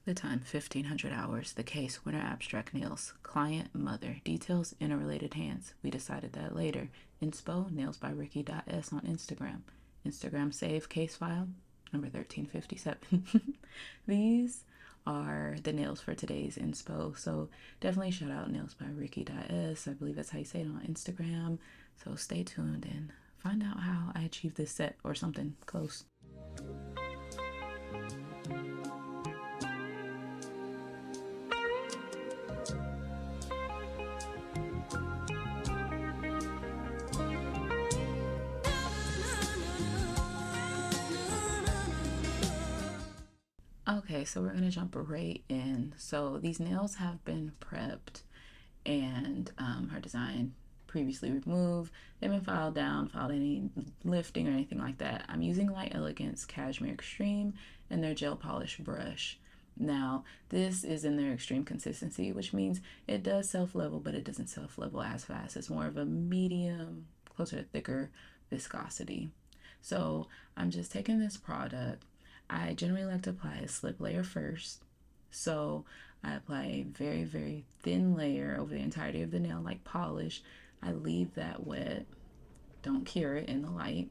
The time 1500 hours. The case winner abstract nails. Client mother. Details interrelated hands. We decided that later. Inspo nails by Ricky.s on Instagram. Instagram save case file number 1357. These are the nails for today's inspo. So definitely shout out nails by Ricky.s. I believe that's how you say it on Instagram. So stay tuned and find out how I achieved this set or something close. Okay, so we're gonna jump right in. So these nails have been prepped and her design previously removed. They've been filed down, filed any lifting or anything like that. I'm using Light Elegance Cashmere Extreme and their gel polish brush. Now, this is in their extreme consistency, which means it does self-level, but it doesn't self-level as fast. It's more of a medium, closer to thicker viscosity. So I'm just taking this product. I generally like to apply a slip layer first. So I apply a very, very thin layer over the entirety of the nail, like polish. I leave that wet, don't cure it in the light.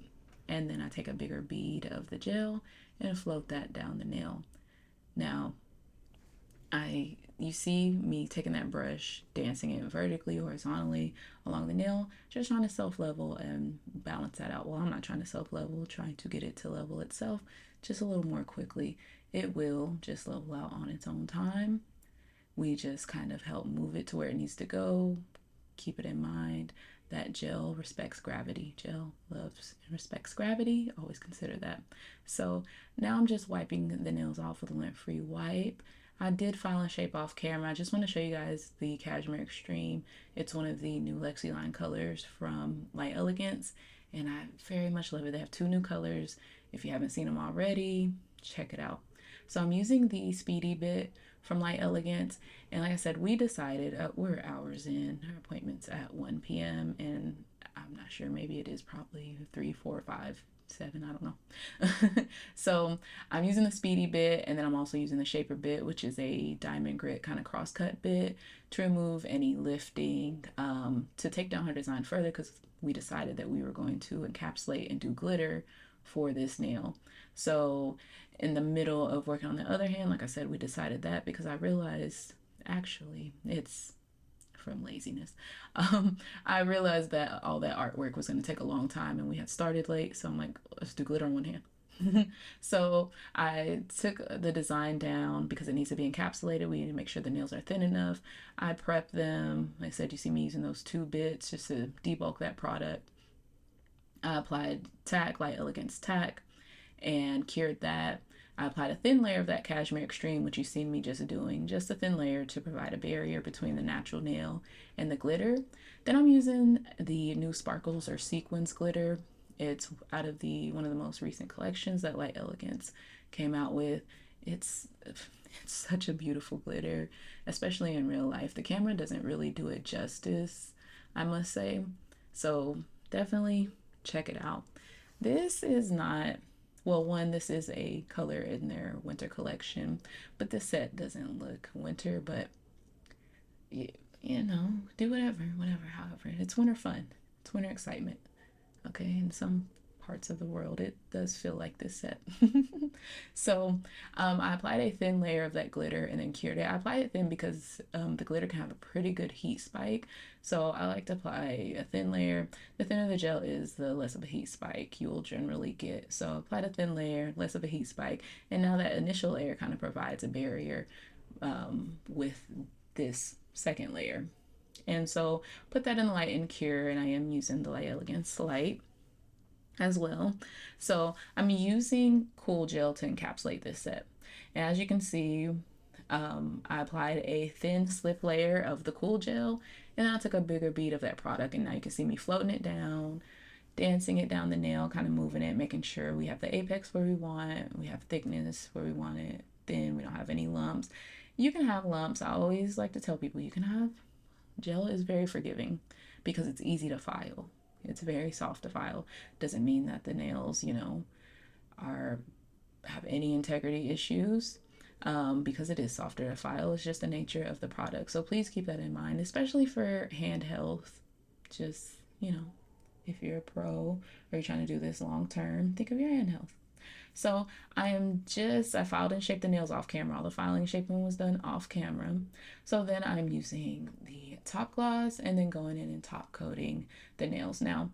And then I take a bigger bead of the gel and float that down the nail. Now, you see me taking that brush, dancing it vertically, horizontally along the nail, just trying to self-level and balance that out. Well, I'm not trying to self-level, trying to get it to level itself just a little more quickly. It will just level out on its own time. We just kind of help move it to where it needs to go. Keep it in mind that gel respects gravity. Gel loves and respects gravity. Always consider that. So now I'm just wiping the nails off with a lint-free wipe. I did file and shape off camera. I just want to show you guys the Cashmere Extreme. It's one of the new Lexi line colors from Light Elegance, and I very much love it. They have two new colors. If you haven't seen them already, check it out. So I'm using the Speedy Bit from Light Elegance, and like I said, we decided we're hours in. Our appointment's at 1 p.m. and I'm not sure, maybe it is probably 3, 4, 5, 7, I don't know. So I'm using the Speedy Bit, and then I'm also using the Shaper Bit, which is a diamond grit kind of crosscut bit, to remove any lifting, to take down her design further, because we decided that we were going to encapsulate and do glitter for this nail. So in the middle of working on the other hand, like I said, we decided that because I realized actually it's from laziness. I realized that all that artwork was going to take a long time and we had started late, so I'm like, let's do glitter on one hand. So I took the design down because it needs to be encapsulated. We need to make sure the nails are thin enough. I prepped them. Like I said, you see me using those 2 bits just to debulk that product. I applied tack, Light Elegance tack, and cured that. I applied a thin layer of that Cashmere Extreme, which you've seen me just doing, just a thin layer to provide a barrier between the natural nail and the glitter. Then I'm using the new Sparkles or Sequins glitter. It's out of one of the most recent collections that Light Elegance came out with. It's such a beautiful glitter, especially in real life. The camera doesn't really do it justice, I must say. So definitely check it out. This is not, well, one, this is a color in their winter collection, but the set doesn't look winter, but you know, do whatever, however. It's winter fun. It's winter excitement. Okay, in some parts of the world, it does feel like this set. So I applied a thin layer of that glitter and then cured it. I applied it thin because the glitter can have a pretty good heat spike. So I like to apply a thin layer. The thinner the gel is, the less of a heat spike you will generally get. So I applied a thin layer, less of a heat spike. And now that initial layer kind of provides a barrier with this second layer. And so put that in the light and cure, and I am using the Light Elegance light as well. So I'm using Cool Gel to encapsulate this set. And as you can see, I applied a thin slip layer of the Cool Gel, and then I took a bigger bead of that product, and now you can see me floating it down, dancing it down the nail, kind of moving it, making sure we have the apex where we want, we have thickness where we want it, thin, we don't have any lumps. You can have lumps. I always like to tell people you can have, gel is very forgiving because it's easy to file. It's very soft to file. Doesn't mean that the nails, you know, have any integrity issues. because it is softer to file. It's just the nature of the product. So please keep that in mind, especially for hand health. Just, if you're a pro or you're trying to do this long term, think of your hand health. So I filed and shaped the nails off camera. All the filing and shaping was done off camera. So then I'm using the top gloss and then going in and top coating the nails. Now,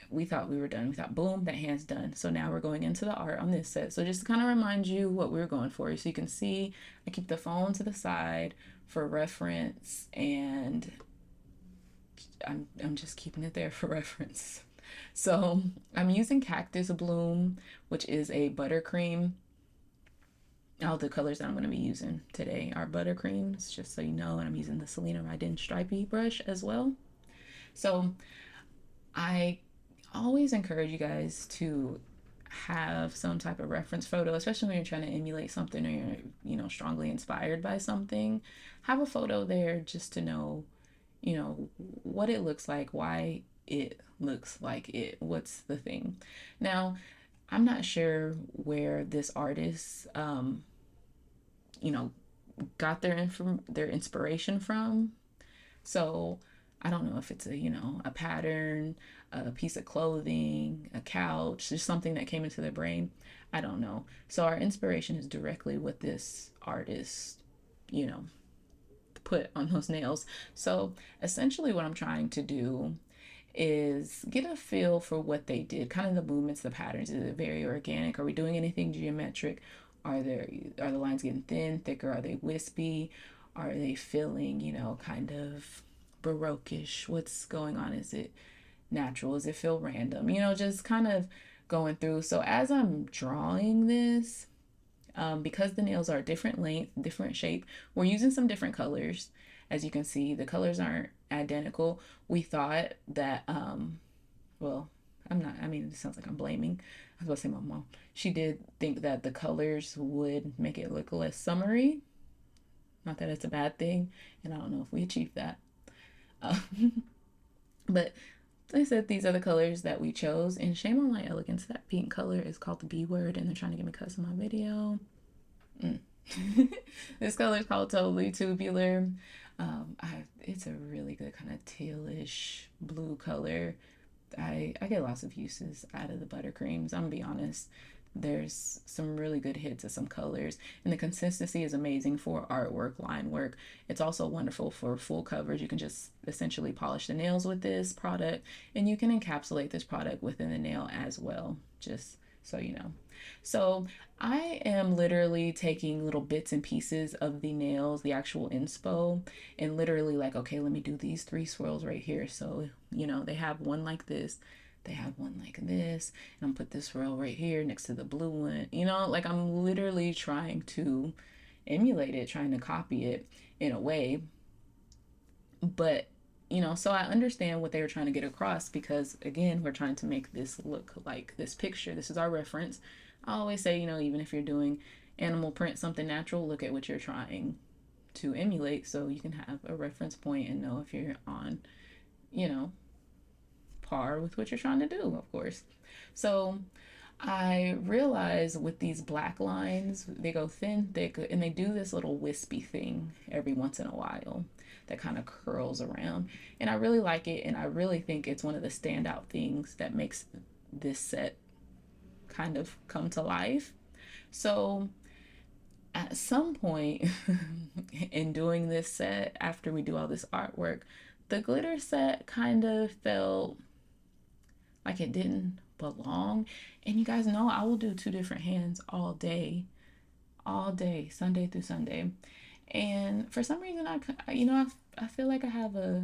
we thought we were done. We thought, boom, that hand's done. So now we're going into the art on this set. So just to kind of remind you what we were going for. So you can see I keep the phone to the side for reference, and I'm just keeping it there for reference. So I'm using Cactus Bloom, which is a buttercream. All the colors that I'm going to be using today are buttercreams, just so you know. And I'm using the Selena Riden Stripey brush as well. So I always encourage you guys to have some type of reference photo, especially when you're trying to emulate something or you're, strongly inspired by something. Have a photo there just to know, what it looks like, why it looks like it, what's the thing. Now, I'm not sure where this artist, got their inspiration from. So I don't know if it's a pattern, a piece of clothing, a couch, just something that came into their brain. I don't know. So our inspiration is directly what this artist, put on those nails. So essentially what I'm trying to do is get a feel for what they did, kind of the movements, the patterns. Is it very organic? Are we doing anything geometric? Are the lines getting thin, thicker? Are they wispy? Are they feeling, kind of Baroque-ish? What's going on? Is it natural? Does it feel random? Just kind of going through. So as I'm drawing this, because the nails are different length, different shape, we're using some different colors. As you can see, the colors aren't identical. We thought that, well, it sounds like I'm blaming. I was about to say my mom. She did think that the colors would make it look less summery. Not that it's a bad thing, and I don't know if we achieved that. But they said these are the colors that we chose, and shame on my elegance, that pink color is called the B word, and they're trying to get me cuss in my video. This color is called Totally Tubular. It's a really good kind of tealish blue color. I get lots of uses out of the buttercreams. I'm gonna be honest. There's some really good hits of some colors, and the consistency is amazing for artwork, line work. It's also wonderful for full coverage. You can just essentially polish the nails with this product, and you can encapsulate this product within the nail as well, just so you know. So I am literally taking little bits and pieces of the nails, the actual inspo, and literally like, okay, let me do these 3 swirls right here. So, they have one like this, they have one like this, and I'm put this swirl right here next to the blue one. Like I'm literally trying to emulate it, trying to copy it in a way. But so I understand what they were trying to get across, because again, we're trying to make this look like this picture. This is our reference. I always say, even if you're doing animal print, something natural, look at what you're trying to emulate so you can have a reference point and know if you're on, par with what you're trying to do, of course. So I realize with these black lines, they go thin, thick, and they do this little wispy thing every once in a while that kind of curls around. And I really like it, and I really think it's one of the standout things that makes this set kind of come to life. So at some point in doing this set, after we do all this artwork, the glitter set kind of felt like it didn't belong. And you guys know I will do 2 different hands all day, Sunday through Sunday. And for some reason, I feel like I have a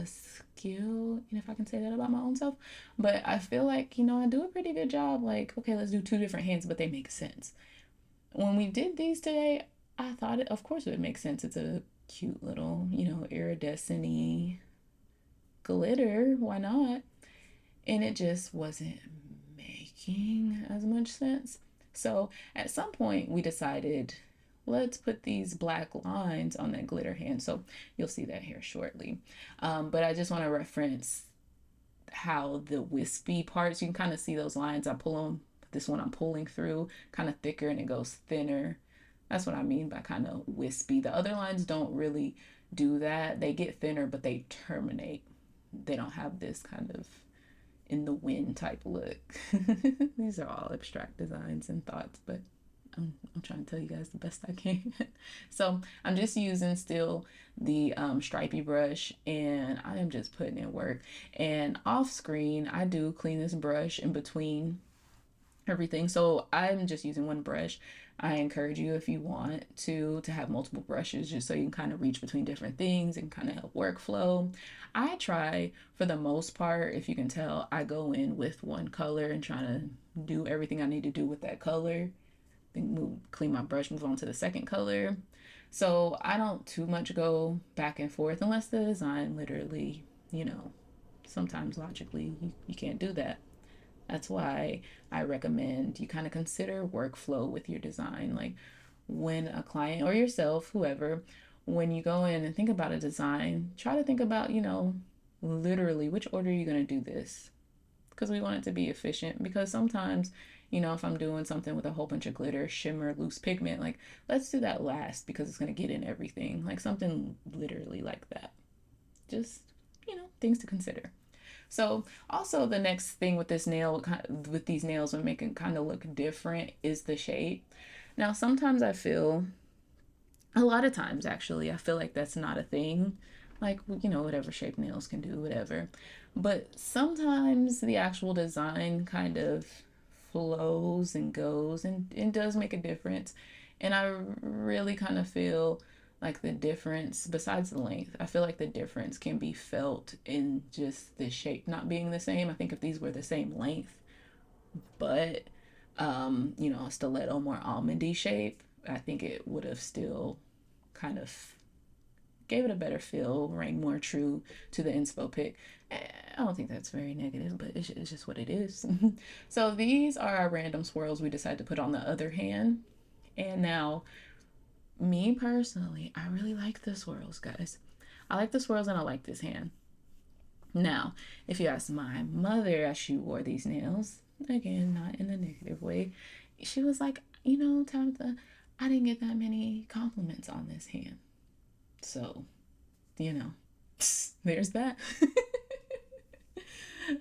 skill, if I can say that about my own self, but I feel like, I do a pretty good job. Like, okay, let's do 2 different hands, but they make sense. When we did these today, I thought of course it would make sense. It's a cute little, iridescent-y glitter. Why not? And it just wasn't making as much sense. So at some point we decided, let's put these black lines on that glitter hand. So you'll see that here shortly. But I just want to reference how the wispy parts, you can kind of see those lines. I pull them. This one I'm pulling through, kind of thicker, and it goes thinner That's what I mean by kind of wispy. The other lines don't really do that. They get thinner, but they terminate. They don't have this kind of in the wind type look. These are all abstract designs and thoughts, but I'm trying to tell you guys the best I can. So I'm just using still the stripey brush, and I am just putting in work. And off screen, I do clean this brush in between everything. So I'm just using one brush. I encourage you, if you want to have multiple brushes, just so you can kind of reach between different things and kind of help workflow. I try, for the most part, if you can tell, I go in with one color and try to do everything I need to do with that color. Then clean my brush, move on to the second color. So I don't too much go back and forth unless the design literally, sometimes logically you can't do that. That's why I recommend you kind of consider workflow with your design. Like when a client or yourself, whoever, when you go in and think about a design, try to think about, literally which order are you going to do this? Because we want it to be efficient. Because sometimes, if I'm doing something with a whole bunch of glitter, shimmer, loose pigment, like let's do that last because it's going to get in everything. Like something literally like that. Just, things to consider. So also the next thing with these nails and making kind of look different is the shape. Now, sometimes I feel, a lot of times actually, I feel like that's not a thing. Like, whatever shape nails can do, whatever. But sometimes the actual design kind of flows and goes and does make a difference. And I really kind of feel like the difference, besides the length, I feel like the difference can be felt in just the shape not being the same. I think if these were the same length, but a stiletto more almondy shape, I think it would have still kind of gave it a better feel, rang more true to the inspo pic. I don't think that's very negative, but it's just what it is. So these are our random swirls we decided to put on the other hand. And now, me personally, I really like the swirls, guys. I like the swirls and I like this hand. Now, if you ask my mother as she wore these nails, again, not in a negative way, she was like, Tabytha, I didn't get that many compliments on this hand. So, there's that.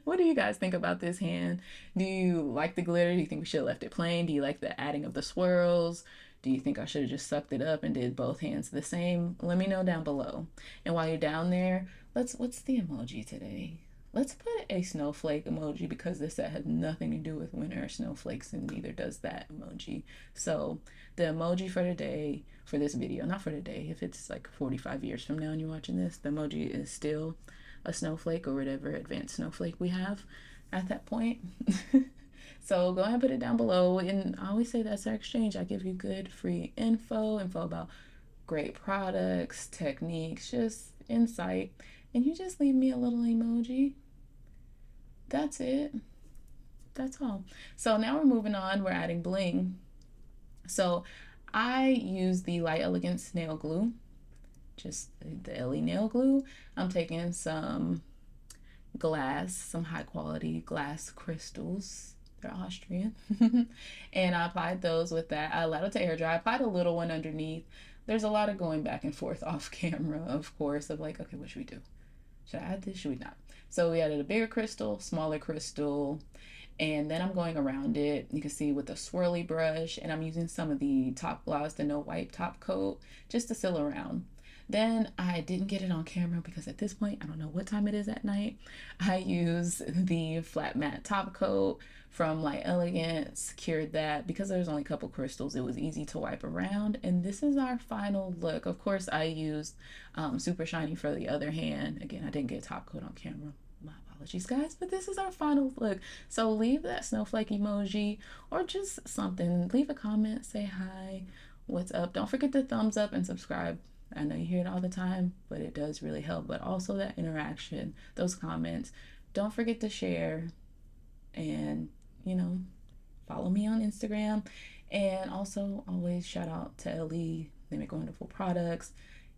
What do you guys think about this hand? Do you like the glitter? Do you think we should have left it plain? Do you like the adding of the swirls? Do you think I should have just sucked it up and did both hands the same? Let me know down below. And while you're down there, what's the emoji today? Let's put a snowflake emoji because this set has nothing to do with winter snowflakes and neither does that emoji. So the emoji for today, for this video, not for today, if it's like 45 years from now and you're watching this, the emoji is still a snowflake or whatever advanced snowflake we have at that point. So go ahead and put it down below. And I always say that's our exchange. I give you good free info about great products, techniques, just insight. And you just leave me a little emoji. That's it. That's all. So now we're moving on. We're adding bling. So I use the Light Elegance nail glue. Just the LE nail glue. I'm taking some glass, some high quality glass crystals. They're Austrian. And I applied those with that. I allowed it to air dry. I applied a little one underneath. There's a lot of going back and forth off camera, of course, of like, okay, what should we do? Should I add this? Should we not? So we added a bigger crystal, smaller crystal, and then I'm going around it. You can see with a swirly brush, and I'm using some of the top gloss, the no wipe top coat, just to seal around. Then I didn't get it on camera because at this point, I don't know what time it is at night. I used the flat matte top coat from Light Elegance, cured that. Because there's only a couple crystals, it was easy to wipe around. And this is our final look. Of course, I used Super Shiny for the other hand. Again, I didn't get top coat on camera. My apologies, guys, but this is our final look. So leave that snowflake emoji or just something. Leave a comment, say hi, what's up. Don't forget to thumbs up and subscribe. I know you hear it all the time, but it does really help. But also that interaction, those comments. Don't forget to share and, follow me on Instagram. And also always shout out to LE. They make wonderful products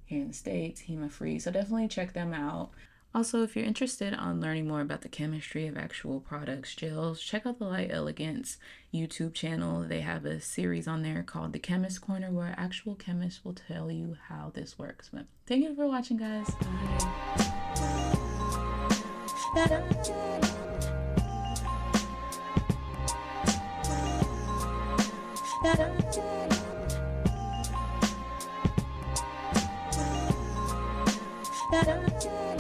here in the States, HEMA free. So definitely check them out. Also, if you're interested on learning more about the chemistry of actual products, gels, check out the Light Elegance YouTube channel. They have a series on there called The Chemist Corner where actual chemists will tell you how this works. But thank you for watching, guys. Bye.